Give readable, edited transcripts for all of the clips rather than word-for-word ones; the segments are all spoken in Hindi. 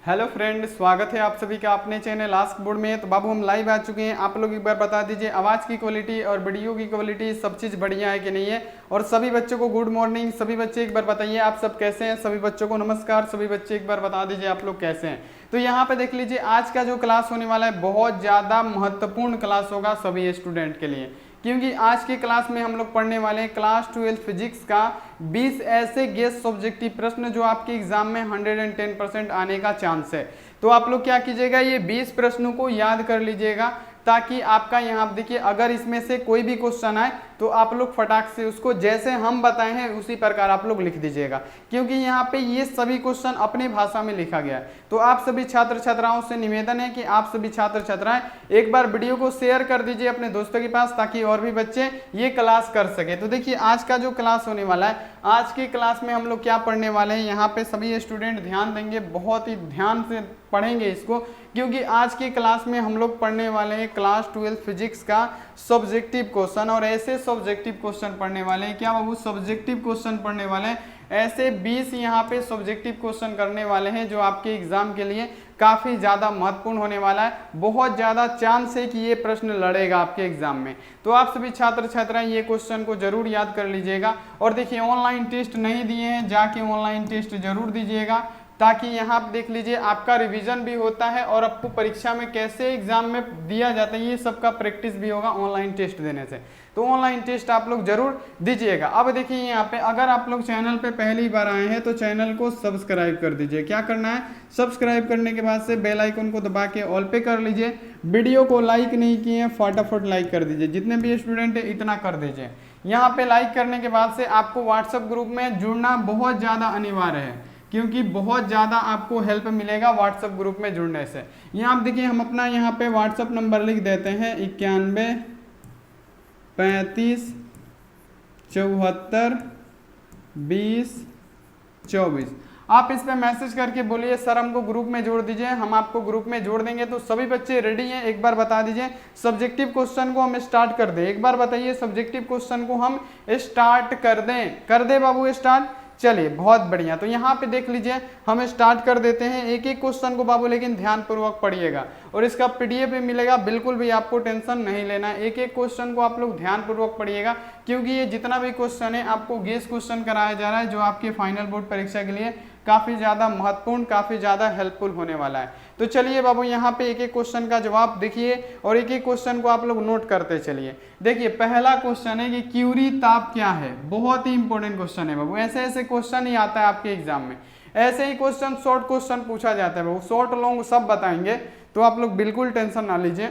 हेलो फ्रेंड, स्वागत है आप सभी का अपने चैनल आस्क बोर्ड में। तो बाबू हम लाइव आ चुके हैं। आप लोग एक बार बता दीजिए आवाज़ की क्वालिटी और वीडियो की क्वालिटी सब चीज़ बढ़िया है कि नहीं है। और सभी बच्चों को गुड मॉर्निंग। सभी बच्चे एक बार बताइए आप सब कैसे हैं। सभी बच्चों को नमस्कार। सभी बच्चे एक बार बता दीजिए आप लोग कैसे हैं। तो यहाँ पे देख लीजिए आज का जो क्लास होने वाला है बहुत ज़्यादा महत्वपूर्ण क्लास होगा सभी स्टूडेंट के लिए, क्योंकि आज की क्लास में हम लोग पढ़ने वाले हैं क्लास 12 फिजिक्स का 20 ऐसे गेस सब्जेक्टिव प्रश्न जो आपके एग्जाम में 110% आने का चांस है। तो आप लोग क्या कीजिएगा, ये 20 प्रश्नों को याद कर लीजिएगा ताकि आपका यहाँ देखिए अगर इसमें से कोई भी क्वेश्चन आए तो आप लोग फटाक से उसको जैसे हम बताए हैं उसी प्रकार आप लोग लिख दीजिएगा, क्योंकि यहाँ पे ये सभी क्वेश्चन अपनी भाषा में लिखा गया है। तो आप सभी छात्र छात्राओं से निवेदन है कि आप सभी छात्र छात्राएं एक बार वीडियो को शेयर कर दीजिए अपने दोस्तों के पास ताकि और भी बच्चे ये क्लास कर सके। तो देखिए आज का जो क्लास होने वाला है, आज की क्लास में हम लोग क्या पढ़ने वाले हैं, यहाँ पे सभी स्टूडेंट ध्यान देंगे, बहुत ही ध्यान से पढ़ेंगे इसको, क्योंकि आज की क्लास में हम लोग पढ़ने वाले हैं क्लास 12 फिजिक्स का सब्जेक्टिव क्वेश्चन। और ऐसे सब्जेक्टिव क्वेश्चन पढ़ने वाले हैं, क्या बाबू सब्जेक्टिव क्वेश्चन पढ़ने वाले हैं। ऐसे 20 यहाँ पे सब्जेक्टिव क्वेश्चन करने वाले हैं जो आपके एग्जाम के लिए काफ़ी ज़्यादा महत्वपूर्ण होने वाला है। बहुत ज़्यादा चांस है कि ये प्रश्न लड़ेगा आपके एग्जाम में। तो आप सभी छात्र छात्राएं ये क्वेश्चन को जरूर याद कर लीजिएगा। और देखिए ऑनलाइन टेस्ट नहीं दिए हैं, जाके ऑनलाइन टेस्ट जरूर दीजिएगा ताकि यहाँ आप देख लीजिए आपका रिवीजन भी होता है और आपको परीक्षा में कैसे एग्जाम में दिया जाता है ये सबका प्रैक्टिस भी होगा ऑनलाइन टेस्ट देने से। तो ऑनलाइन टेस्ट आप लोग जरूर दीजिएगा। अब देखिए यहाँ पे अगर आप लोग चैनल पे पहली बार आए हैं तो चैनल को सब्सक्राइब कर दीजिए। क्या करना है, सब्सक्राइब करने के बाद से बेल आइकन को दबा के ऑल पे कर लीजिए। वीडियो को लाइक नहीं किए हैं फटाफट लाइक कर दीजिए, जितने भी स्टूडेंट है इतना कर दीजिए। यहाँ पे लाइक करने के बाद से आपको व्हाट्सएप ग्रुप में जुड़ना बहुत ज़्यादा अनिवार्य है, क्योंकि बहुत ज़्यादा आपको हेल्प मिलेगा व्हाट्सएप ग्रुप में जुड़ने से। यहाँ आप देखिए हम अपना यहाँ पे व्हाट्सएप नंबर लिख देते हैं 91 35 74 20 24। आप इस पे मैसेज करके बोलिए सर हमको ग्रुप में जोड़ दीजिए, हम आपको ग्रुप में जोड़ देंगे। तो सभी बच्चे रेडी हैं, एक बार बता दीजिए सब्जेक्टिव क्वेश्चन को हम स्टार्ट कर दें। एक बार बताइए सब्जेक्टिव क्वेश्चन को हम स्टार्ट कर दें बाबू स्टार्ट। चलिए बहुत बढ़िया। तो यहाँ पे देख लीजिए हम स्टार्ट कर देते हैं एक एक क्वेश्चन को बाबू, लेकिन ध्यान पूर्वक पढ़िएगा और इसका पीडीएफ भी मिलेगा, बिल्कुल भी आपको टेंशन नहीं लेना है। एक एक क्वेश्चन को आप लोग ध्यान पूर्वक पढ़िएगा, क्योंकि ये जितना भी क्वेश्चन है आपको गेस क्वेश्चन कराया जा रहा है जो आपके फाइनल बोर्ड परीक्षा के लिए काफ़ी ज़्यादा महत्वपूर्ण, काफ़ी ज़्यादा हेल्पफुल होने वाला है। तो चलिए बाबू यहाँ पे एक एक क्वेश्चन का जवाब देखिए और एक एक क्वेश्चन को आप लोग नोट करते चलिए। देखिए पहला क्वेश्चन है कि क्यूरी ताप क्या है। बहुत ही इंपॉर्टेंट क्वेश्चन है बाबू, ऐसे ऐसे क्वेश्चन ही आता है आपके एग्जाम में। ऐसे ही क्वेश्चन शॉर्ट क्वेश्चन पूछा जाता है बाबू, शॉर्ट लॉन्ग सब बताएंगे, तो आप लोग बिल्कुल टेंशन ना लीजिए।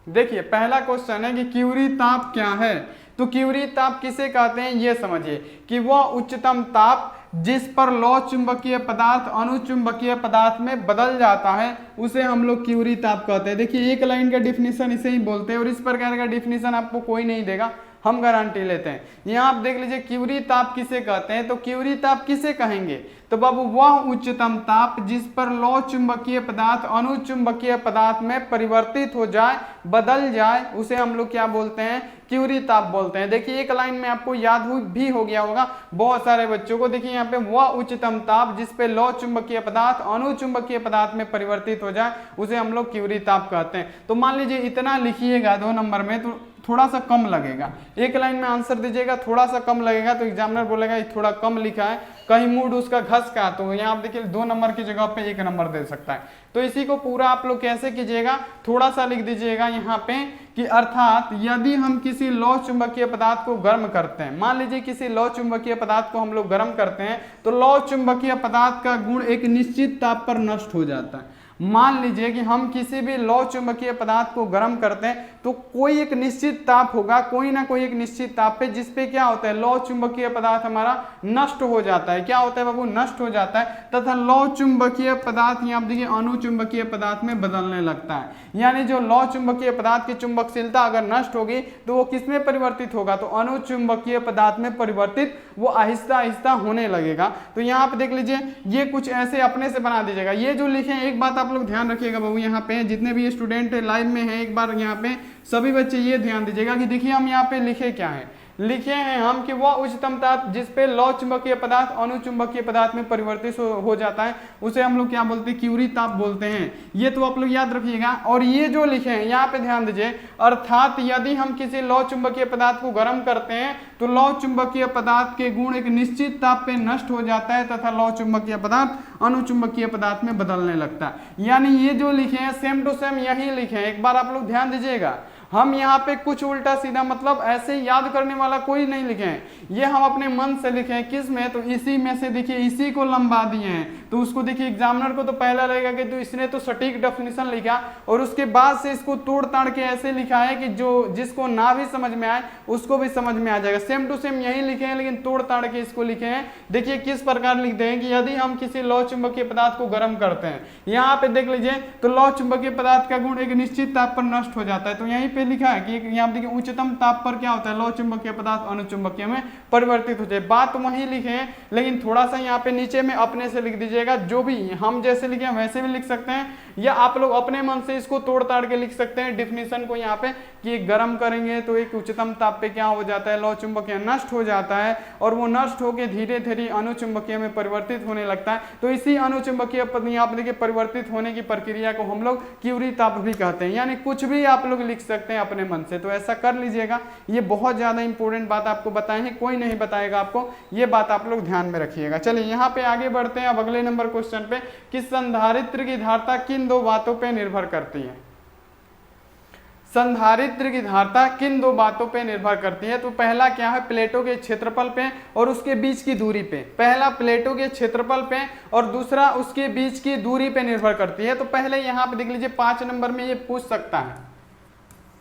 देखिए पहला क्वेश्चन है कि क्यूरी ताप क्या है। तो क्यूरी ताप किसे कहते हैं ये समझिए कि वह उच्चतम ताप जिस पर लौ चुंबकीय पदार्थ अनुचुंबकीय पदार्थ में बदल जाता है उसे हम लोग क्यूरी ताप कहते हैं। देखिए एक लाइन का डिफिनीशन इसे ही बोलते हैं और इस प्रकार का डिफिनीशन आपको कोई नहीं देगा, हम गारंटी लेते हैं। यहाँ आप देख लीजिए क्यूरी ताप किसे कहते हैं। तो क्यूरी ताप किसे कहेंगे, तो बाबू वह उच्चतम ताप जिस पर लौ चुंबकीय पदार्थ अनुचुंबकीय पदार्थ में परिवर्तित हो जाए, बदल जाए, उसे हम लोग क्या बोलते हैं, क्यूरी ताप बोलते हैं। देखिए एक लाइन में आपको याद भी हो गया होगा बहुत सारे बच्चों को। देखिए यहाँ पे वह उच्चतम ताप जिस पे लौ चुंबकीय पदार्थ अनुचुंबकीय पदार्थ में परिवर्तित हो जाए उसे हम लोग क्यूरी ताप कहते हैं। तो मान लीजिए इतना लिखिएगा 2 नंबर में तो थोड़ा सा कम लगेगा। एक लाइन में आंसर दीजिएगा थोड़ा सा कम लगेगा तो एग्जामिनर बोलेगा थोड़ा कम लिखा है, कहीं मूड उसका घस का, तो यहाँ आप देखिए 2 नंबर की जगह पे 1 नंबर दे सकता है। तो इसी को पूरा आप लोग कैसे कीजिएगा, थोड़ा सा लिख दीजिएगा यहाँ पे कि अर्थात यदि हम किसी लौ चुंबकीय पदार्थ को गर्म करते हैं, मान लीजिए किसी लौ चुंबकीय पदार्थ को हम लोग गर्म करते हैं तो लौ चुंबकीय पदार्थ का गुण एक निश्चित ताप पर नष्ट हो जाता है। मान लीजिए कि हम किसी भी लौ चुंबकीय पदार्थ को गर्म करते हैं तो कोई एक निश्चित ताप होगा, कोई ना कोई एक निश्चित ताप पे जिसपे क्या होता है, लौ चुंबकीय पदार्थ हमारा नष्ट हो जाता है। क्या होता है बाबू, नष्ट हो जाता है, तथा लौ चुंबकीय पदार्थ यहाँ देखिए अनुचुंबकीय पदार्थ में बदलने लगता है। यानी जो लौ चुंबकीय पदार्थ की चुंबकशीलता अगर नष्ट होगी तो वो किसमें परिवर्तित होगा, तो अनुचुंबकीय पदार्थ में परिवर्तित वो आहिस्ता आहिस्ता होने लगेगा। तो यहाँ पे देख लीजिए ये कुछ ऐसे अपने से बना दीजिएगा। ये जो लिखे एक बात आप लोग ध्यान रखिएगा बाबू, यहाँ पे जितने भी स्टूडेंट लाइव में हैं एक बार यहाँ पे सभी बच्चे ये ध्यान दीजिएगा कि देखिए हम यहाँ पे लिखे क्या है। लिखे हैं हम कि वह उच्चतम ताप जिस पे लौ चुंबकीय पदार्थ अनुचुंबकीय पदार्थ में परिवर्तित हो जाता है उसे हम लोग क्या बोलते हैं, क्यूरी ताप बोलते हैं। ये तो आप लोग याद रखिएगा। और ये जो लिखे हैं यहाँ पे ध्यान दीजिए, अर्थात यदि हम किसी लौ चुंबकीय पदार्थ को गर्म करते हैं तो लौ चुंबकीय पदार्थ के गुण एक निश्चित ताप पे नष्ट हो जाता है तथा लौ चुंबकीय पदार्थ अनुचुंबकीय पदार्थ में बदलने लगता है। यानी ये जो लिखे हैं सेम टू सेम यही लिखे हैं। एक बार आप लोग ध्यान दीजिएगा, हम यहाँ पे कुछ उल्टा सीधा मतलब ऐसे याद करने वाला कोई नहीं लिखे हैं, ये हम अपने मन से लिखे हैं। किस में, तो इसी में से देखिए इसी को लंबा दिए हैं। तो उसको देखिए एग्जामिनर को तो पहला लगेगा कि तो इसने तो सटीक डेफिनेशन लिखा और उसके बाद से इसको तोड़ ताड़ के ऐसे लिखा है कि जो जिसको ना भी समझ में आए उसको भी समझ में आ जाएगा। सेम टू सेम यही लिखे हैं लेकिन तोड़ ताड़ के इसको लिखे हैं। देखिए किस प्रकार लिखते हैं कि यदि हम किसी लौ चुंबकीय पदार्थ को गर्म करते हैं, यहाँ पे देख लीजिए तो लौ चुंबकीय पदार्थ का गुण एक निश्चित ताप पर नष्ट हो जाता है। तो यहीं पे लिखा है कि यहाँ देखिए उच्चतम ताप पर क्या होता है, लौ चुंबकीय पदार्थ अनुचुंबकीय में परिवर्तित हो जाए। बात तो वही लिखे हैं लेकिन थोड़ा सा यहाँ पे नीचे में अपने से लिख दीजिएगा। जो भी हम जैसे लिखे हैं वैसे भी लिख सकते हैं या आप लोग अपने मन से इसको तोड़ ताड़ के लिख सकते हैं डिफिनीशन को यहाँ पे कि गर्म करेंगे तो एक उच्चतम ताप पे क्या हो जाता है, लौ चुंबकीय नष्ट हो जाता है और वो नष्ट होकर धीरे धीरे अनुचुंबकीय में परिवर्तित होने लगता है। तो इसी अनुचुंबकीय यहाँ पे देखिए परिवर्तित होने की प्रक्रिया को हम लोग क्यूरी ताप भी कहते हैं। यानी कुछ भी आप लोग लिख सकते हैं अपने मन से, तो ऐसा कर लीजिएगा। ये बहुत ज्यादा इंपॉर्टेंट बात आपको बताए हैं, कोई नहीं बताएगा आपको, ये बात आप लोग ध्यान में रखिएगा। चलिए यहाँ पे आगे बढ़ते हैं अब अगले नंबर क्वेश्चन पे कि संधारित्र की धारिता किन दो बातों पे निर्भर करती है। संधारित्र की धारिता किन दो बातों पे निर्भर करती है। तो पहला क्या है, प्लेटों के क्षेत्रफल पे और उसके बीच की दूरी पे। पहला प्लेटों के क्षेत्रफल पे और दूसरा उसके बीच की दूरी पे निर्भर करती है। तो पहले यहाँ पे देख लीजिए 5 नंबर में ये पूछ सकता है,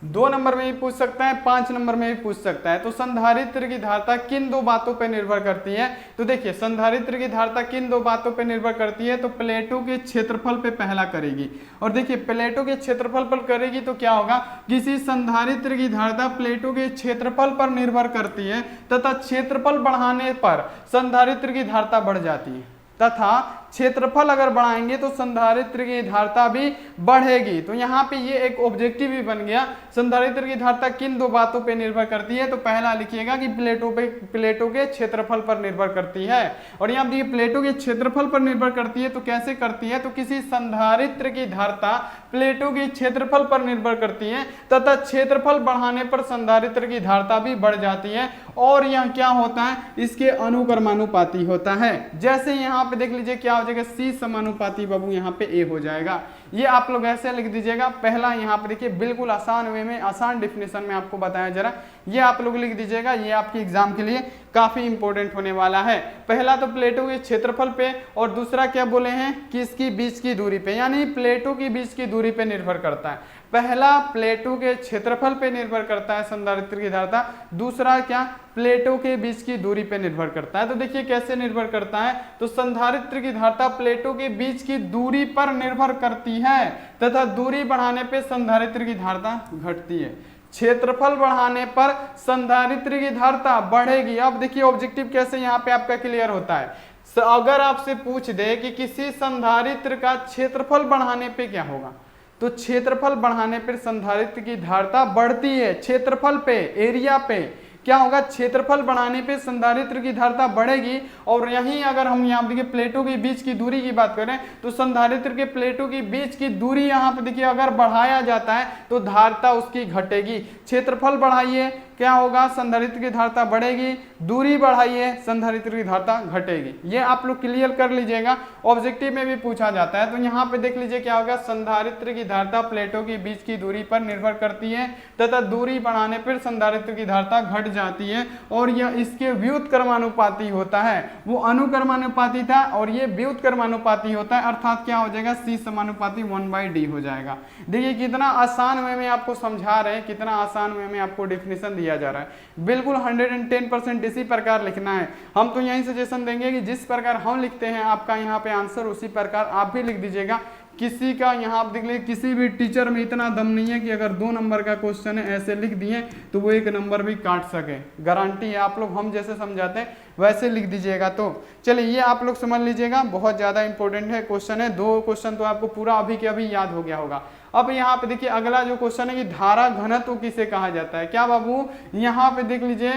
2 नंबर में भी पूछ सकता है, 5 नंबर में भी पूछ सकता है। तो संधारित्र की धारिता किन दो बातों पर निर्भर करती है। तो देखिए संधारित्र की धारिता किन दो बातों पर निर्भर करती है। तो प्लेटों के क्षेत्रफल पे पहला करेगी। और देखिए प्लेटों के क्षेत्रफल पर करेगी तो क्या होगा, किसी संधारित्र की धारिता प्लेटों के क्षेत्रफल पर निर्भर करती है तथा क्षेत्रफल बढ़ाने पर संधारित्र की धारिता बढ़ जाती है तथा क्षेत्रफल अगर बढ़ाएंगे तो संधारित्र की धारिता भी बढ़ेगी। तो यहाँ पे ये एक ऑब्जेक्टिव भी बन गया। संधारित्र की धारिता किन दो बातों पे निर्भर करती है। तो पहला लिखिएगा कि प्लेटों के क्षेत्रफल पर निर्भर करती है। और यहाँ देखिए प्लेटों के क्षेत्रफल पर निर्भर करती है तो कैसे करती है, तो किसी संधारित्र की धारिता प्लेटों के क्षेत्रफल पर निर्भर करती है तथा क्षेत्रफल बढ़ाने पर संधारित्र की धारिता भी बढ़ जाती है। और यह क्या होता है, इसके अनुक्रमानुपाती होता है। जैसे यहाँ पे देख लीजिए क्या हो जाएगा, C समानुपाती बाबू यहाँ पे A हो जाएगा। ये आप लोग ऐसे लिख दीजिएगा। पहला यहाँ पे देखिए बिल्कुल आसान वे में, आसान डिफिनेशन में आपको बताया जरा, ये आप लोग लिख दीजिएगा। ये आपके एग्जाम के लिए काफी इंपॉर्टेंट होने वाला है। पहला तो प्लेटों के क्षेत्रफल पे और दूसरा क्या बोले हैं कि इसकी बीच की दूरी पे, यानी प्लेटों की बीच की दूरी पे निर्भर करता है। पहला प्लेटों के क्षेत्रफल पे निर्भर करता है संधारित्र की धारिता, दूसरा क्या प्लेटों के बीच की दूरी पे निर्भर करता है। तो देखिए कैसे निर्भर करता है, तो संधारित्र की धारिता प्लेटों के बीच की दूरी पर निर्भर करती है तथा दूरी बढ़ाने पे संधारित्र की धारिता घटती है। क्षेत्रफल बढ़ाने पर संधारित्र की धारिता बढ़ेगी। अब देखिए ऑब्जेक्टिव कैसे यहाँ पे आपका क्लियर होता है। अगर आपसे पूछ दे कि किसी संधारित्र का क्षेत्रफल बढ़ाने पे क्या होगा, तो क्षेत्रफल बढ़ाने पर संधारित्र की धारिता बढ़ती है। क्षेत्रफल पे, एरिया पे क्या होगा, क्षेत्रफल बढ़ाने पे संधारित्र की धारिता बढ़ेगी। और यहीं अगर हम यहाँ देखिए प्लेटों के बीच की दूरी की बात करें तो संधारित्र के प्लेटों की बीच की दूरी यहाँ पे देखिए अगर बढ़ाया जाता है तो धारिता उसकी घटेगी। क्षेत्रफल बढ़ाइए क्या होगा, संधारित्र की धारिता बढ़ेगी, दूरी बढ़ाइए संधारित्र की धारिता घटेगी। ये आप लोग क्लियर कर लीजिएगा, ऑब्जेक्टिव में भी पूछा जाता है। तो यहाँ पे देख लीजिए क्या होगा, संधारित्र की धारिता प्लेटों की बीच की दूरी पर निर्भर करती है तथा दूरी बढ़ाने पर संधारित्र की धारिता घट जाती है। और यह इसके व्युत्क्रमानुपाती होता है। वो अनुक्रमानुपाती था और ये व्युत्क्रमानुपाती होता है, अर्थात क्या हो जाएगा, C समानुपाती 1/D हो जाएगा। देखिए कितना आसान वे में आपको समझा रहे हैं, कितना आसान वे में आपको डिफिनेशन दिया जा रहा है। बिल्कुल 110% इसी प्रकार लिखना है। हम तो यही सजेशन देंगे कि जिस प्रकार हम लिखते हैं आपका यहाँ पे आंसर उसी प्रकार आप भी लिख दीजिएगा। किसी का यहाँ आप देख लीजिए किसी भी टीचर में इतना दम नहीं है कि अगर 2 नंबर का क्वेश्चन है ऐसे लिख दिए तो वो 1 नंबर भी काट सके, गारंटी है। आप लोग हम जैसे समझाते हैं वैसे लिख दीजिएगा। तो चलिए ये आप लोग समझ लीजिएगा, बहुत ज़्यादा इंपॉर्टेंट है क्वेश्चन है। 2 क्वेश्चन तो आपको पूरा अभी के अभी याद हो गया होगा। अब यहाँ पे देखिए अगला जो क्वेश्चन है कि धारा घनत्व किसे कहा जाता है। क्या बाबू, यहाँ पे देख लीजिए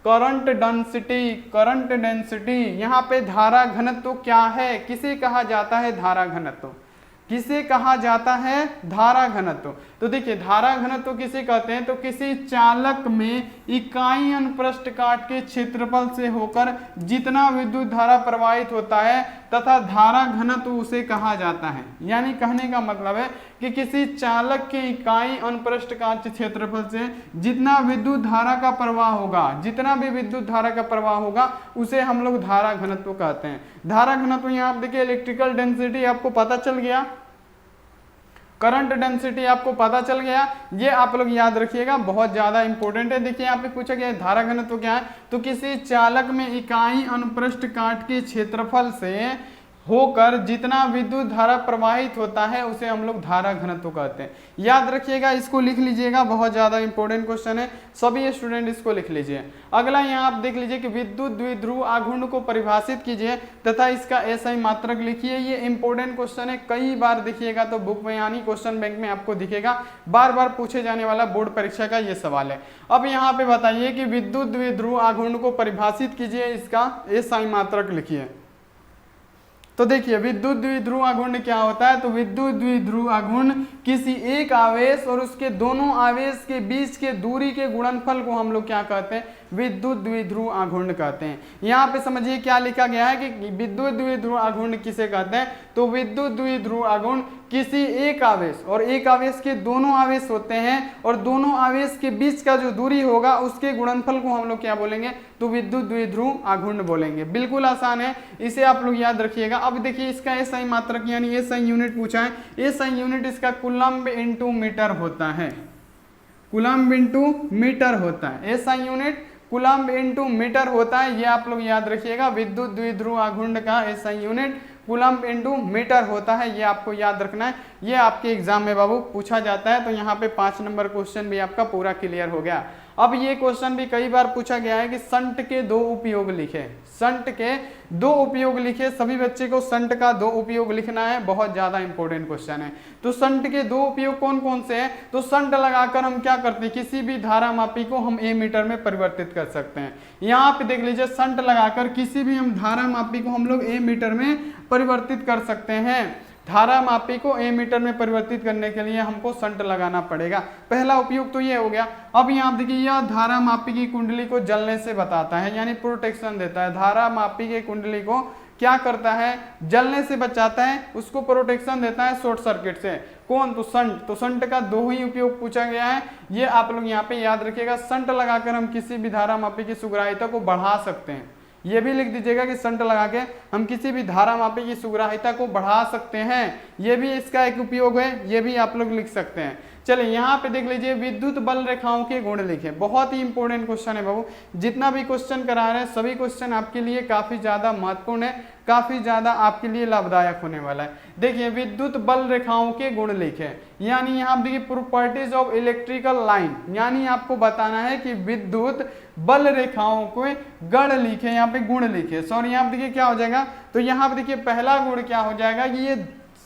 करंट डेंसिटी, करंट डेंसिटी, यहाँ पे धारा घनत्व क्या है, किसे कहा जाता है धारा घनत्व, किसे कहा जाता है धारा घनत्व। तो देखिए धारा घनत्व किसे कहते हैं, तो किसी चालक में इकाई अनुप्रस्थ काट के क्षेत्रफल से होकर जितना विद्युत धारा प्रवाहित होता है तथा धारा घनत्व उसे कहा जाता है। यानी कहने का मतलब है कि किसी चालक के इकाई अनुप्रस्थ काट के क्षेत्रफल से जितना विद्युत धारा का प्रवाह होगा, जितना भी विद्युत धारा का प्रवाह होगा उसे हम लोग धारा घनत्व कहते हैं। धारा घनत्व यहाँ आप देखिए इलेक्ट्रिकल डेंसिटी आपको पता चल गया, करंट डेंसिटी आपको पता चल गया, ये आप लोग याद रखिएगा, बहुत ज्यादा इंपॉर्टेंट है। देखिए यहाँ पे पूछा गया है धारा घनत्व क्या है, तो किसी चालक में इकाई अनुप्रस्थ काट के क्षेत्रफल से होकर जितना विद्युत धारा प्रवाहित होता है उसे हम लोग धारा घनत्व कहते हैं। याद रखिएगा, इसको लिख लीजिएगा, बहुत ज्यादा इंपॉर्टेंट क्वेश्चन है, सभी स्टूडेंट इसको लिख लीजिए। अगला यहाँ आप देख लीजिए कि विद्युत द्विध्रुव आघूर्ण को परिभाषित कीजिए तथा इसका एसआई मात्रक लिखिए। ये इंपॉर्टेंट क्वेश्चन है, कई बार देखिएगा तो बुक में यानी क्वेश्चन बैंक में आपको दिखेगा, बार बार पूछे जाने वाला बोर्ड परीक्षा का ये सवाल है। अब यहाँ पे बताइए कि विद्युत द्विध्रुव आघूर्ण को परिभाषित कीजिए, इसका एसआई मात्रक लिखिए। तो देखिए विद्युत द्विध्रुव आघूर्ण क्या होता है, तो विद्युत द्विध्रुव आघूर्ण किसी एक आवेश और उसके दोनों आवेश के बीच के दूरी के गुणनफल को हम लोग क्या कहते हैं, विद्युत द्विध्रुव आघूर्ण कहते हैं। यहाँ पे समझिए क्या लिखा गया है कि विद्युत द्विध्रुव आघूर्ण किसे कहते हैं, तो विद्युत द्विध्रुव आघूर्ण किसी एक आवेश और एक आवेश के दोनों आवेश होते हैं और दोनों आवेश के बीच का जो दूरी होगा उसके गुणनफल को हम लोग क्या बोलेंगे, तो विद्युत द्विध्रुव आघूर्ण बोलेंगे। बिल्कुल आसान है, इसे आप लोग याद रखिएगा। अब देखिए इसका एसआई मात्रक यानी एसआई यूनिट पूछा है, एसआई यूनिट इसका कूलम्ब इनटू मीटर होता है, कूलम्ब इनटू मीटर होता है, SI unit coulomb into metre होता है, ये आप लोग याद रखिएगा। विद्युत द्विध्रुव आघूर्ण का SI unit coulomb into metre होता है, ये आपको याद रखना है, ये आपके एग्जाम में बाबू पूछा जाता है। तो यहाँ पे 5 नंबर क्वेश्चन भी आपका पूरा क्लियर हो गया। अब ये क्वेश्चन भी कई बार पूछा गया है कि संट के 2 उपयोग लिखे, संट के 2 उपयोग लिखे, सभी बच्चे को संट का 2 उपयोग लिखना है, बहुत ज्यादा इंपॉर्टेंट क्वेश्चन है। तो संट के 2 उपयोग कौन कौन से हैं, तो संट लगाकर हम क्या करते हैं, किसी भी धारा मापी को हम ए मीटर में परिवर्तित कर सकते हैं। यहाँ पे देख लीजिए संट लगाकर किसी भी हम धारा मापी को हम लोग ए मीटर में परिवर्तित कर सकते हैं। धारा मापी को ए मीटर में परिवर्तित करने के लिए हमको संट लगाना पड़ेगा, पहला उपयोग तो ये हो गया। अब यहाँ देखिए यह धारा मापी की कुंडली को जलने से बताता है, यानी प्रोटेक्शन देता है। धारा मापी की कुंडली को क्या करता है, जलने से बचाता है, उसको प्रोटेक्शन देता है शॉर्ट सर्किट से। कौन, तो संट। तो संट का 2 ही उपयोग पूछा गया है, ये आप लोग यहाँ पे याद रखिएगा। संट लगाकर हम किसी भी धारा मापी की सुग्राह्यता को बढ़ा सकते हैं, ये भी लिख दीजिएगा कि संट लगा के हम किसी भी धारा मापी की सुग्राह्यता को बढ़ा सकते हैं, ये भी इसका एक उपयोग है, ये भी आप लोग लिख सकते हैं। चलिए यहाँ पे देख लीजिए विद्युत बल रेखाओं के गुण लिखे, बहुत ही इंपॉर्टेंट क्वेश्चन है बाबू। जितना भी क्वेश्चन करा रहे हैं सभी क्वेश्चन आपके लिए काफी ज्यादा महत्वपूर्ण है, काफी ज्यादा आपके लिए लाभदायक होने वाला है। देखिए विद्युत बल रेखाओं के गुण लिखे, यानी यहाँ देखिए प्रॉपर्टीज ऑफ इलेक्ट्रिकल लाइन, यानी आपको बताना है कि विद्युत बल रेखाओं को गण लिखे, यहाँ पे गुण लिखे, सॉरी यहाँ पे देखिए क्या हो जाएगा, तो यहाँ पे देखिए पहला गुण क्या हो जाएगा कि ये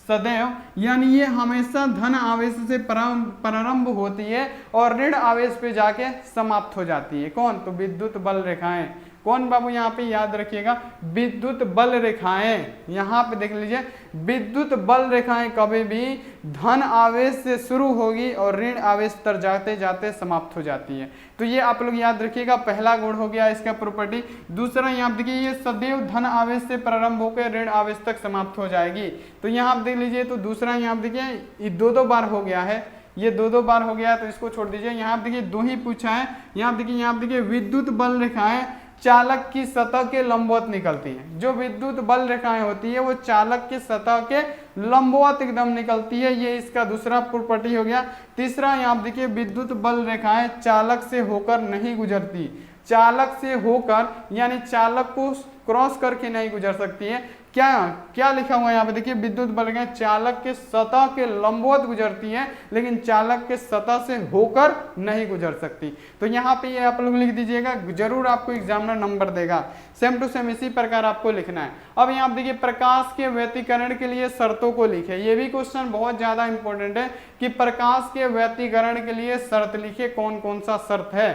सदैव, यानी ये हमेशा धन आवेश से प्रारंभ होती है और ऋण आवेश पे जाके समाप्त हो जाती है। कौन, तो विद्युत बल रेखाएं। कौन बाबू, यहाँ पे याद रखिएगा विद्युत बल रेखाएं, यहाँ पे देख लीजिए विद्युत बल रेखाएं कभी भी धन आवेश से शुरू होगी और ऋण आवेश तक जाते जाते समाप्त हो जाती है। तो ये आप लोग याद रखिएगा, पहला गुण हो गया इसका प्रॉपर्टी। दूसरा यहाँ देखिए ये सदैव धन आवेश से प्रारंभ होकर ऋण आवेश तक समाप्त हो जाएगी। तो यहाँ आप देख लीजिए, तो दूसरा यहाँ देखिए ये 2-2 बार हो गया है, ये 2-2 बार हो गया, तो इसको छोड़ दीजिए। यहाँ देखिए 2 ही पूछा है। यहाँ देखिए विद्युत बल रेखाएं चालक की सतह के लंबवत निकलती है। जो विद्युत बल रेखाएं होती है वो चालक की सतह के लंबवत एकदम निकलती है, ये इसका दूसरा प्रॉपर्टी हो गया। तीसरा यहाँ देखिए विद्युत बल रेखाएं चालक से होकर नहीं गुजरती, चालक से होकर यानी चालक को क्रॉस करके नहीं गुजर सकती है। क्या क्या लिखा हुआ है यहाँ पे देखिए, विद्युत बल रेखाएं चालक के सतह के लंबवत गुजरती है लेकिन चालक के सतह से होकर नहीं गुजर सकती। तो यहाँ पे ये आप लोग लिख दीजिएगा, जरूर आपको एग्जामिनर नंबर देगा। सेम टू सेम इसी प्रकार आपको लिखना है। अब यहाँ पे देखिए प्रकाश के व्यतिकरण के लिए शर्तों को लिखे, ये भी क्वेश्चन बहुत ज्यादा इंपॉर्टेंट है कि प्रकाश के व्यतिकरण के लिए शर्त लिखे, कौन कौन सा शर्त है।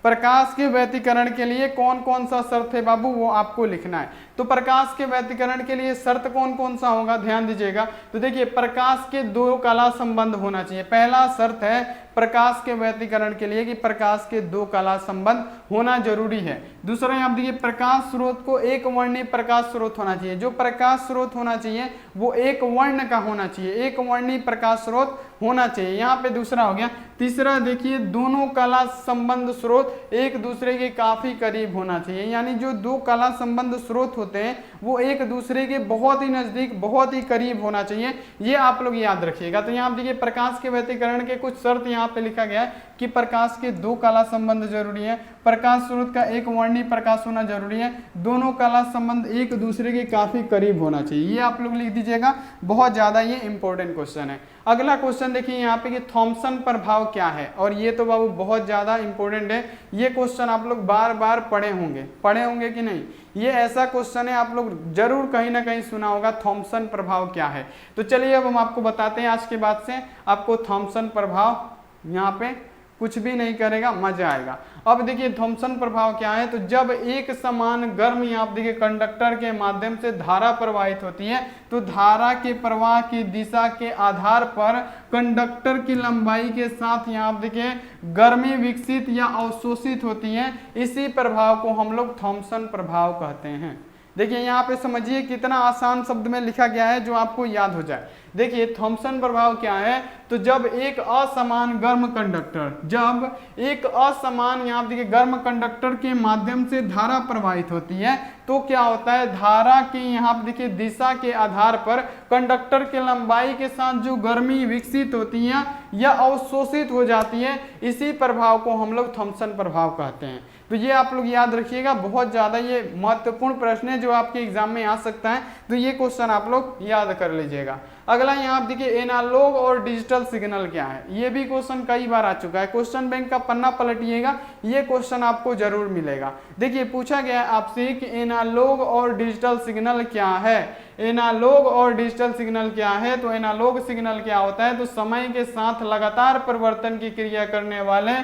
प्रकाश के व्यतिकरण के लिए कौन कौन सा शर्त है बाबू, वो आपको लिखना है। तो प्रकाश के व्यतिकरण के लिए शर्त कौन कौन सा होगा, ध्यान दीजिएगा। तो देखिए प्रकाश के दो कला संबंध होना चाहिए। पहला शर्त है प्रकाश के व्यतिकरण के लिए कि प्रकाश के दो कला संबंध होना जरूरी है। दूसरा यहाँ देखिए प्रकाश स्रोत को एक वर्णी प्रकाश स्रोत होना चाहिए। जो प्रकाश स्रोत होना चाहिए वो एक वर्ण का होना चाहिए, एक वर्णी प्रकाश स्रोत होना चाहिए। यहाँ पे दूसरा हो गया। तीसरा देखिए दोनों कला संबंध स्रोत एक दूसरे के काफी करीब होना चाहिए, यानी जो दो कला संबंध स्रोत होते हैं वो एक दूसरे के बहुत ही नजदीक, बहुत ही करीब होना चाहिए। ये आप लोग याद रखिएगा। तो यहाँ देखिए प्रकाश के व्यतिकरण के कुछ शर्त यहाँ पे लिखा गया है कि प्रकाश के दो कला संबंध जरूरी है, प्रकाश स्रोत का एक वर्णी प्रकाश होना जरूरी है, दोनों कला संबंध एक दूसरे के काफी करीब होना चाहिए। ये आप लोग लिख दीजिएगा, बहुत ज्यादा ये इंपॉर्टेंट क्वेश्चन है। अगला क्वेश्चन देखिए यहाँ पे कि थॉमसन प्रभाव क्या है, और ये तो बाबू बहुत ज्यादा इंपॉर्टेंट है। ये क्वेश्चन आप लोग बार बार पढ़े होंगे कि नहीं। ये ऐसा क्वेश्चन है आप लोग जरूर कहीं ना कहीं सुना होगा, थॉमसन प्रभाव क्या है। तो चलिए अब हम आपको बताते हैं। आज के बाद से आपको थॉमसन प्रभाव यहाँ पे कुछ भी नहीं करेगा, मजा आएगा। अब देखिए थॉमसन प्रभाव क्या है। तो जब एक समान गर्म यहाँ आप देखिए कंडक्टर के माध्यम से धारा प्रवाहित होती है तो धारा के प्रवाह की दिशा के आधार पर कंडक्टर की लंबाई के साथ यहाँ आप देखिए गर्मी विकसित या अवशोषित होती है। इसी प्रभाव को हम लोग थॉमसन प्रभाव कहते हैं। देखिए यहाँ पे समझिए कितना आसान शब्द में लिखा गया है जो आपको याद हो जाए। देखिए थॉमसन प्रभाव क्या है। तो जब एक असमान गर्म कंडक्टर, जब एक असमान यहाँ देखिए गर्म कंडक्टर के माध्यम से धारा प्रवाहित होती है तो क्या होता है, धारा की यहाँ देखिए दिशा के आधार पर कंडक्टर के लंबाई के साथ जो गर्मी विकसित होती है या अवशोषित हो जाती है, इसी प्रभाव को हम लोग थॉमसन प्रभाव कहते हैं। तो ये आप लोग याद रखिएगा, बहुत ज्यादा ये महत्वपूर्ण प्रश्न है जो आपके एग्जाम में आ सकता है। तो ये क्वेश्चन आप लोग याद कर लीजिएगा। अगला यहाँ आप देखिए एनालॉग और डिजिटल सिग्नल क्या है। ये भी क्वेश्चन कई बार आ चुका है। क्वेश्चन बैंक का पन्ना पलटिएगा, ये क्वेश्चन आपको जरूर मिलेगा। देखिए पूछा गया है आपसे कि एनालॉग और डिजिटल सिग्नल क्या है। एनालॉग और डिजिटल सिग्नल क्या है। तो एनालॉग सिग्नल क्या होता है, तो समय के साथ लगातार परिवर्तन की क्रिया करने वाले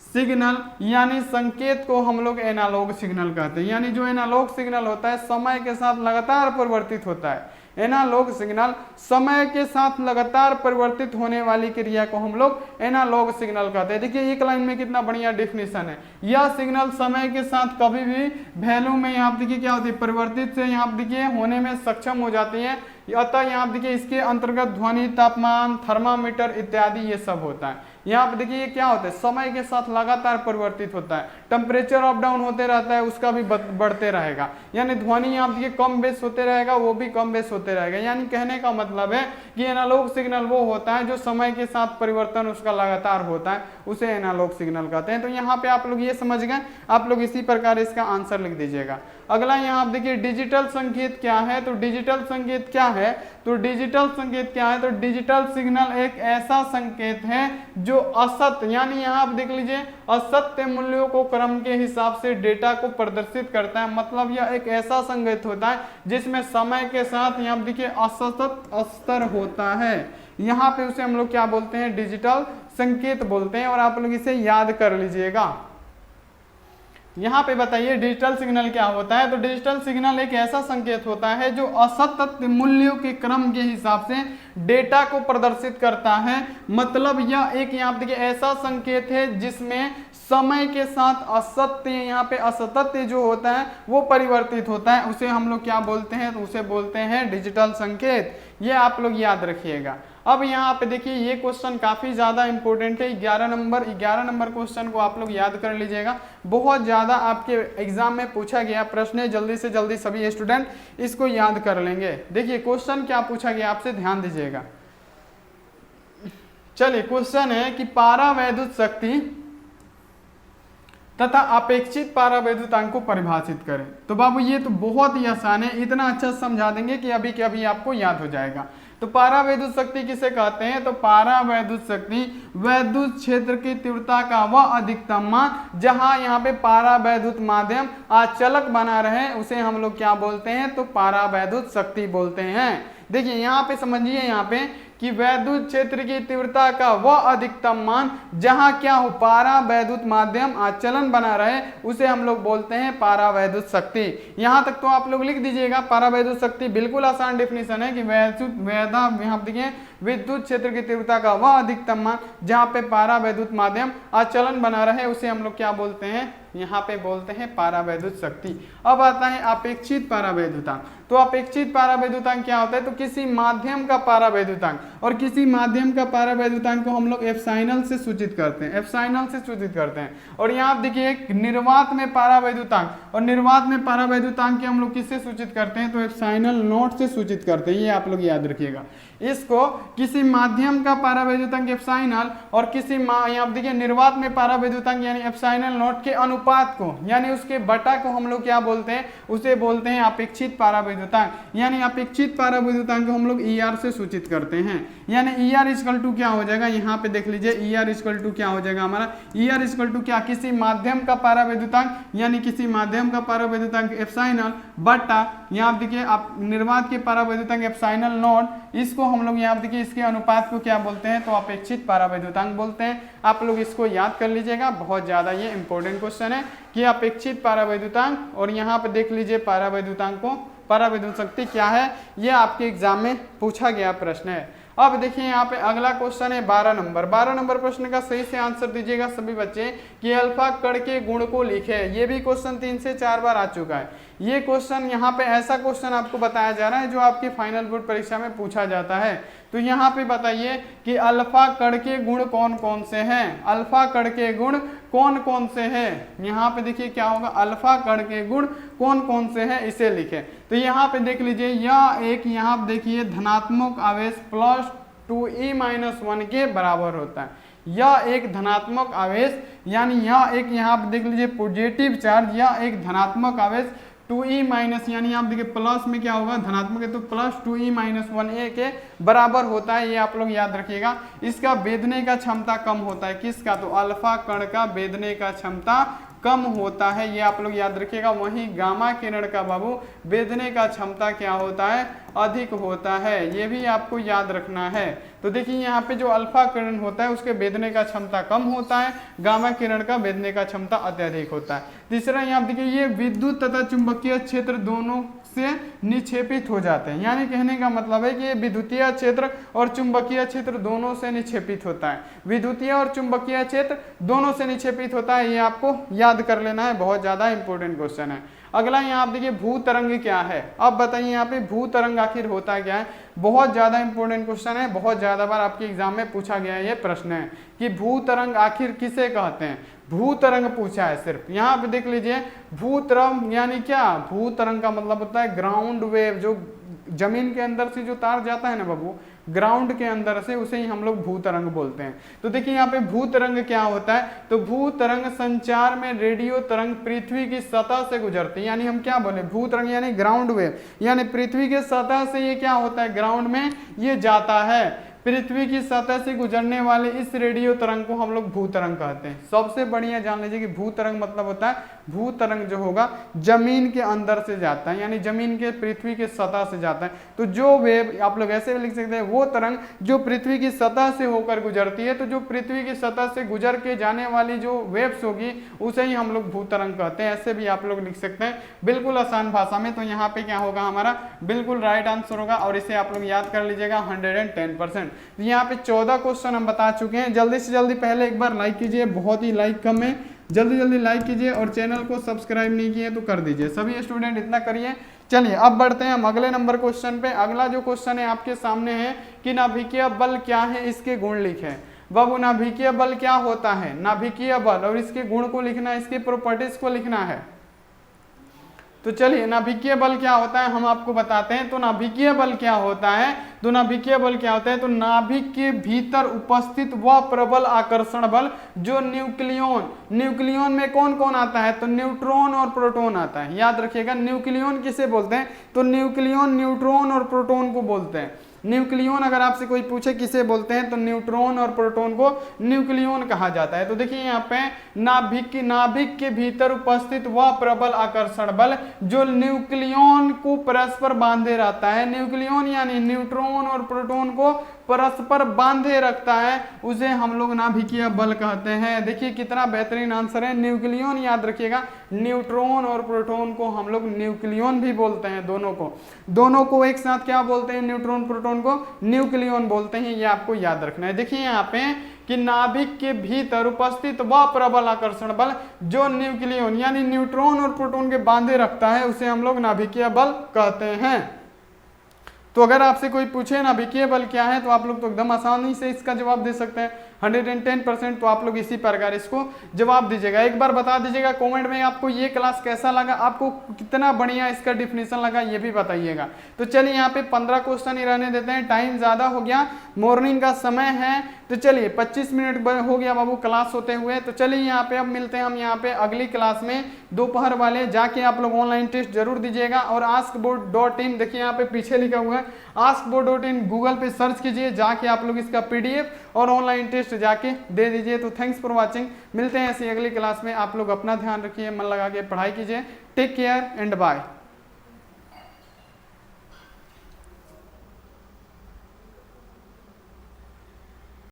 सिग्नल यानी संकेत को हम लोग एनालॉग सिग्नल कहते हैं। यानी जो एनालॉग सिग्नल होता है समय के साथ लगातार परिवर्तित होता है। एनालॉग सिग्नल समय के साथ लगातार परिवर्तित होने वाली क्रिया को हम लोग एनालॉग सिग्नल कहते हैं। देखिए एक लाइन में कितना बढ़िया डेफिनेशन है। यह सिग्नल समय के साथ कभी भी वैल्यू में यहाँ देखिए क्या होती है, परिवर्तित से यहाँ देखिए होने में सक्षम हो जाती है। अतः यहाँ देखिए इसके अंतर्गत ध्वनि, तापमान, थर्मामीटर इत्यादि ये सब होता है। यहाँ पे देखिए ये क्या होता है, समय के साथ लगातार परिवर्तित होता है। टेम्परेचर अप डाउन होते रहता है, उसका भी बढ़ते रहेगा। यानी ध्वनि यहाँ देखिए कम बेस होते रहेगा, वो भी कम बेस होते रहेगा। यानी कहने का मतलब है कि एनालॉग सिग्नल वो होता है जो समय के साथ परिवर्तन उसका लगातार होता है, उसे एनालॉग सिग्नल कहते हैं। तो यहाँ पे आप लोग ये समझ गए, आप लोग इसी प्रकार इसका आंसर लिख दीजिएगा। अगला यहाँ आप देखिए डिजिटल संकेत क्या है। तो डिजिटल संकेत क्या है, तो डिजिटल संकेत क्या है, तो डिजिटल सिग्नल एक ऐसा संकेत है जो असत्य, यानी यहाँ आप देख लीजिए असत्य मूल्यों को क्रम के हिसाब से डेटा को प्रदर्शित करता है। मतलब यह एक ऐसा संकेत होता है जिसमें समय के साथ यहाँ देखिए असतत स्तर होता है। यहाँ पे उसे हम लोग क्या बोलते हैं, डिजिटल संकेत बोलते हैं। और आप लोग इसे याद कर लीजिएगा। यहाँ पे बताइए डिजिटल सिग्नल क्या होता है। तो डिजिटल सिग्नल एक ऐसा संकेत होता है जो असतत मूल्यों के क्रम के हिसाब से डेटा को प्रदर्शित करता है। मतलब यह एक यहाँ देखिए ऐसा संकेत है जिसमें समय के साथ असत्य, यहाँ पे असत्य जो होता है वो परिवर्तित होता है। उसे हम लोग क्या बोलते हैं, तो उसे बोलते हैं डिजिटल संकेत। ये आप लोग याद रखिएगा। अब यहाँ पे देखिए ये क्वेश्चन काफी ज्यादा इंपॉर्टेंट है। 11 नंबर क्वेश्चन को आप लोग याद कर लीजिएगा। बहुत ज्यादा आपके एग्जाम में पूछा गया प्रश्न है, जल्दी से जल्दी सभी स्टूडेंट इसको याद कर लेंगे। देखिए क्वेश्चन क्या पूछा गया आपसे, ध्यान दीजिएगा। चलिए क्वेश्चन है कि पारावैद्युत शक्ति तथा अपेक्षित पारावैद्युतांक को परिभाषित करें। तो बाबू ये तो बहुत ही आसान है, इतना अच्छा समझा देंगे कि अभी के अभी आपको याद हो जाएगा। तो पारावैद्युत शक्ति किसे कहते हैं, तो पारावैद्युत शक्ति वैद्युत क्षेत्र की तीव्रता का वह अधिकतम मान जहां यहाँ पे पारावैद्युत माध्यम अचलक बना रहे, उसे हम लोग क्या बोलते हैं, तो पारावैद्युत शक्ति बोलते हैं। देखिए यहाँ पे समझिए यहाँ पे कि वैद्युत क्षेत्र की तीव्रता का वह अधिकतम मान जहां क्या हो, पारा वैद्युत माध्यम अचलन बना रहे, उसे हम लोग बोलते हैं पारा वैद्युत शक्ति। यहां तक तो आप लोग लिख दीजिएगा। पारा वैद्युत शक्ति बिल्कुल आसान डेफिनेशन है कि विद्युत क्षेत्र की तीव्रता का वह अधिकतम मान जहां पे पारा वैद्युत माध्यम अचलन बना रहे, उसे हम लोग क्या बोलते हैं, यहाँ पे बोलते हैं पारावैद्युत शक्ति। अब आता है अपेक्षित पारावैद्युतांक। तो अपेक्षित पारावैद्युतांक क्या होता है, तो किसी माध्यम का पारावैद्युतांक, और किसी माध्यम का पारावैद्युतांक को हम लोग एप्सिलॉन से सूचित करते हैं, एप्सिलॉन से सूचित करते हैं। और यहाँ देखिए निर्वात में पारावैद्युतांक, और निर्वात में पारावैद्युतांक के हम लोग किससे सूचित करते हैं, तो एप्सिलॉन नॉट से सूचित करते हैं। ये आप लोग याद रखिएगा। इसको किसी माध्यम का पारावैद्युतांक एप्सिलॉन और किसी यहाँ देखिए निर्वात में पारावैद्युतांक यानी एप्सिलॉन नॉट के अनुपात को यानी उसके बटा को हम लोग क्या बोलते हैं, उसे बोलते हैं अपेक्षित पारावैद्युतांक। यानी अपेक्षित पारावैद्युतांक को हम लोग ER से सूचित करते हैं। यानी ER इक्वल टू क्या हो जाएगा, यहाँ पे देख लीजिए ER इक्वल टू क्या हो जाएगा हमारा, ER इक्वल टू क्या, किसी माध्यम का पारावैद्युतांक यानी किसी माध्यम का पारावैद्युतांक एप्सिलॉन बटा यहाँ देखिए आप निर्वात के पारावैद्युतांक एप्सिलॉन नॉट, इसको हम लोग यहाँ देखिए इसके अनुपात को क्या बोलते हैं, तो अपेक्षित पारावैद्युतांक बोलते हैं। आप लोग इसको याद कर लीजिएगा, बहुत ज्यादा ये इंपॉर्टेंट क्वेश्चन है कि अपेक्षित पारावैद्युतांक। और यहाँ पे देख लीजिए पारावैद्युतांक को, पारावैद्युत शक्ति क्या है, ये आपके एग्जाम में पूछा गया प्रश्न है। अब देखिए यहाँ पे अगला क्वेश्चन है 12 नंबर। 12 नंबर प्रश्न का सही से आंसर दीजिएगा सभी बच्चे कि अल्फा कण के गुण को लिखे। ये भी क्वेश्चन 3 से 4 बार आ चुका है। ये क्वेश्चन यहाँ पे ऐसा क्वेश्चन आपको बताया जा रहा है जो आपकी फाइनल बोर्ड परीक्षा में पूछा जाता है। तो यहाँ पे बताइए कि अल्फा कण के गुण कौन कौन से हैं, अल्फा कण के गुण कौन कौन से हैं। यहाँ पे देखिए क्या होगा, अल्फा कण के गुण कौन कौन से हैं इसे लिखे। तो यहाँ पे देख लीजिए यह एक यहाँ देखिए धनात्मक आवेश प्लस 2e-1 के बराबर होता है। यह एक धनात्मक आवेश यानी यह एक यहाँ पे देख लीजिए पॉजिटिव चार्ज, यह एक धनात्मक आवेश 2e- यानी आप देखिए प्लस में क्या होगा धनात्मक है तो प्लस 2e-1a के बराबर होता है। ये आप लोग याद रखिएगा। इसका भेदने का क्षमता कम होता है, किसका, तो अल्फा कण का भेदने का क्षमता कम होता है, ये आप लोग याद रखिएगा। वहीं गामा किरण का बाबू भेदने का क्षमता क्या होता है, अधिक होता है, ये भी आपको याद रखना है। तो देखिए यहाँ पे जो अल्फा किरण होता है उसके भेदने का क्षमता कम होता है, गामा किरण का भेदने का क्षमता अत्यधिक होता है। तीसरा यहाँ देखिए ये विद्युत तथा चुंबकीय क्षेत्र दोनों से निक्षेपित हो जाते हैं, यानी कहने का मतलब है कि ये विद्युतीय क्षेत्र और चुंबकीय क्षेत्र दोनों से निक्षेपित होता है, विद्युतीय और चुंबकीय क्षेत्र दोनों से निक्षेपित होता है। ये आपको याद कर लेना है, बहुत ज्यादा इंपॉर्टेंट क्वेश्चन है। अगला यहाँ आप देखिए भू तरंग क्या है। अब बताइए यहाँ पे भू तरंग आखिर होता क्या है, बहुत ज्यादा इंपॉर्टेंट क्वेश्चन है, बहुत ज्यादा बार आपके एग्जाम में पूछा गया है। ये प्रश्न है कि भू तरंग आखिर किसे कहते हैं, भू तरंग पूछा है सिर्फ। यहाँ पे देख लीजिए भू तरंग यानी क्या, भू तरंग का मतलब होता है ग्राउंड वेव, जो जमीन के अंदर से जो तार जाता है ना बाबू, ग्राउंड के अंदर से, उसे ही हम लोग भू तरंग बोलते हैं। तो देखिए यहाँ पे भू तरंग क्या होता है, तो भू तरंग संचार में रेडियो तरंग पृथ्वी की सतह से गुजरती है, यानी हम क्या बोले भू तरंग यानी ग्राउंड वेव, यानी पृथ्वी के सतह से ये क्या होता है, ग्राउंड में ये जाता है। पृथ्वी की सतह से गुजरने वाले इस रेडियो तरंग को हम लोग भू तरंग कहते हैं। सबसे बढ़िया जान लीजिए कि भू तरंग मतलब होता है, भू तरंग जो होगा जमीन के अंदर से जाता है, यानी जमीन के पृथ्वी के सतह से जाता है। तो जो वेव आप लोग ऐसे लिख सकते हैं, वो तरंग जो पृथ्वी की सतह से होकर गुजरती है, तो जो पृथ्वी की सतह से गुजर के जाने वाली जो वेव्स होगी उसे ही हम लोग भू तरंग कहते हैं। ऐसे भी आप लोग लिख सकते हैं बिल्कुल आसान भाषा में। तो यहाँ पे क्या होगा हमारा बिल्कुल राइट आंसर होगा, और इसे आप लोग याद कर लीजिएगा 110%। यहाँ पे 14 क्वेश्चन हम बता चुके हैं। जल्दी से जल्दी पहले एक बार लाइक कीजिए, बहुत ही लाइक कम है, जल्दी जल्दी लाइक कीजिए, और चैनल को सब्सक्राइब नहीं किए तो कर दीजिए, सभी स्टूडेंट इतना करिए। चलिए अब बढ़ते हैं हम अगले नंबर क्वेश्चन पे। अगला जो क्वेश्चन है आपके सामने है कि नाभिकीय बल क्या है, इसके गुण लिखें। बाबू नाभिकीय बल क्या होता है, नाभिकीय बल, और इसके गुण को लिखना है, इसकी प्रॉपर्टीज को लिखना है। तो चलिए नाभिकीय बल क्या होता है हम आपको बताते हैं। तो नाभिकीय बल क्या होता है, तो नाभिकीय बल क्या होता है, तो नाभिक के भीतर उपस्थित वह प्रबल आकर्षण बल जो न्यूक्लियन में कौन कौन आता है, तो न्यूट्रॉन और प्रोटॉन आता है। याद रखिएगा न्यूक्लियन किसे बोलते हैं, तो न्यूक्लियन न्यूट्रॉन और प्रोटॉन को बोलते हैं। न्यूक्लियन अगर आपसे कोई पूछे किसे बोलते हैं, तो न्यूट्रॉन और प्रोटॉन को न्यूक्लियन कहा जाता है। तो देखिए यहाँ पे नाभिक के भीतर उपस्थित वह प्रबल आकर्षण बल जो न्यूक्लियन को परस्पर बांधे रहता है। न्यूक्लियन यानी न्यूट्रॉन और प्रोटॉन को परस्पर बांधे रखता है उसे हम लोग नाभिकीय बल कहते हैं। देखिए कितना बेहतरीन आंसर है। न्यूक्लियन याद रखिएगा, न्यूट्रॉन और प्रोटॉन को हम लोग न्यूक्लियन भी बोलते हैं। दोनों को एक साथ क्या बोलते हैं? न्यूट्रॉन प्रोटॉन को न्यूक्लियन बोलते हैं। ये आपको याद रखना है। देखिए यहाँ पे कि नाभिक के भीतर उपस्थित वह प्रबल आकर्षण बल जो न्यूक्लियन यानी न्यूट्रॉन और प्रोटॉन के बांधे रखता है उसे हम लोग नाभिकीय बल कहते हैं। तो अगर आपसे कोई पूछे नाभिकीय बल क्या है तो आप लोग तो एकदम आसानी से इसका जवाब दे सकते हैं 110%। तो आप लोग इसी प्रकार इसको जवाब दीजिएगा। एक बार बता दीजिएगा कमेंट में आपको ये क्लास कैसा लगा, आपको कितना बढ़िया इसका डिफिनीशन लगा ये भी बताइएगा। तो चलिए यहाँ पे 15 क्वेश्चन ही रहने देते हैं, टाइम ज़्यादा हो गया, मॉर्निंग का समय है। तो चलिए 25 मिनट हो गया बाबू क्लास होते हुए। तो चलिए यहाँ पे अब मिलते हैं हम यहाँ पे अगली क्लास में दोपहर वाले। जाके आप लोग ऑनलाइन टेस्ट जरूर दीजिएगा। और askboard.in देखिए यहाँ पे पीछे लिखा हुआ है askboard.in, गूगल पे सर्च कीजिए, जाके आप लोग इसका PDF और ऑनलाइन टेस्ट जाके दे दीजिए। तो थैंक्स फॉर वाचिंग, मिलते हैं ऐसी अगली क्लास में। आप लोग अपना ध्यान रखिए, मन लगा के पढ़ाई कीजिए। Take care and bye.